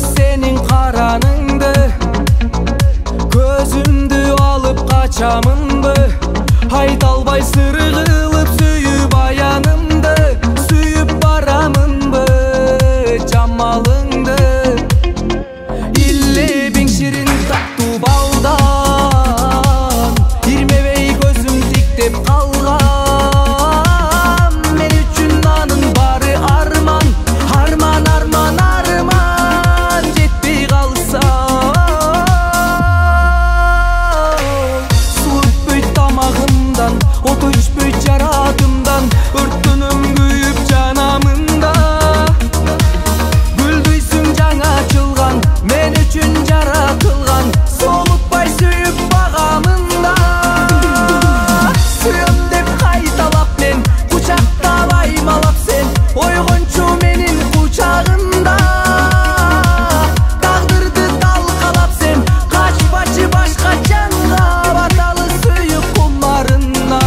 senin karanыңды, көзүмдү алып качамынбы, айта албай сыры кылып сүйүп аянымды, сүйүп барамынбы жамалыңды. Иллебиң ширин таттуу балдан, ирмебей көзүм тиктеп калган. Мен үчүн анын бары арман, арман, арман, арман жетпей калса. Суу өтпөйт тамагымдан, от өчпөйт жаратымдан, өрттөнөм күйүп жанамында. Гүлдүйсүң жаңа ачылган, мен үчүн жаратылган, солутпай сүйүп багамында. Сүйөм деп кайталап мен, кучактап аймалап сен, ойгончу менин кучагында. Тагдырды талкалап сен, качпачы башка жанга, баталы сүйүк кумарына.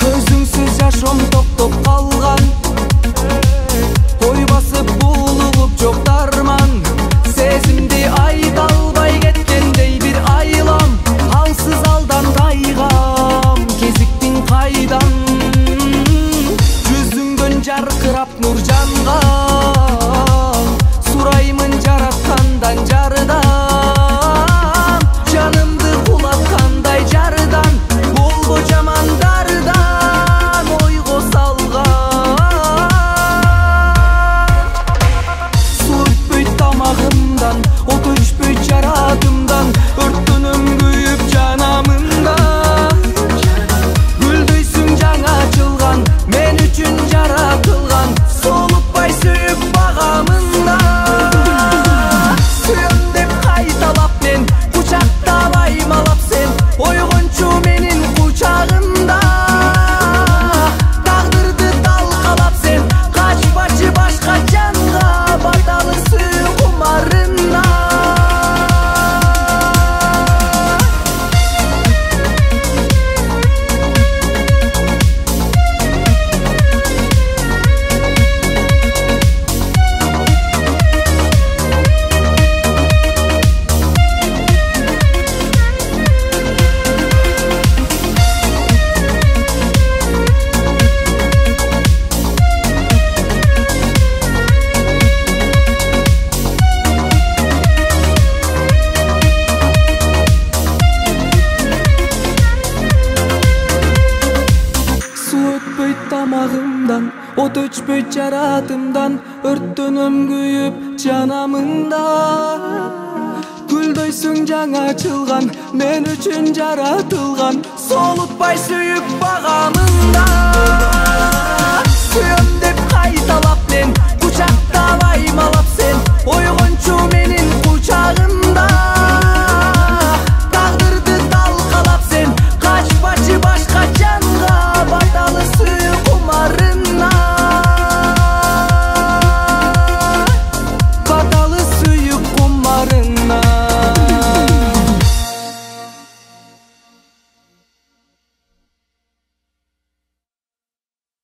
Өзүңсүз жашоом токтоп калган, ой басып булугуп жок дарман. Сезимди айта албай кеткендей бир айлам, алсыз алдан тайгам, кезиктиң кайдан? Жүзүңдөн жаркырап нур жанган, сураймын жараткандан жардам. Жанымды кулаткандай жардан, болбо жамандардан ойго салган. Суу өтпөйт тамагымдан, от өчпөйт жаратымдан, өрттөнөм күйүп жанамында. Гүлдүйсүң жаңа ачылган, мен үчүн жаратылган, солутпай сүйүп багамында. Сүйөм деп кайталап мен, кучактап аймалап сен, ойгончу менин кучагында. Тагдырды талкалап сен, качпачы башка жанга, баталы сүйүк кумарына. Суу өтпөйт тамагымдан, от өчпөйт жаратымдан, өрттөнөм күйүп жанамында. Гүлдөйсүң жаңа ачылган, мен үчүн жаратылган, солутпай сүйүп багамында. Сүйөм деп кайталап мен,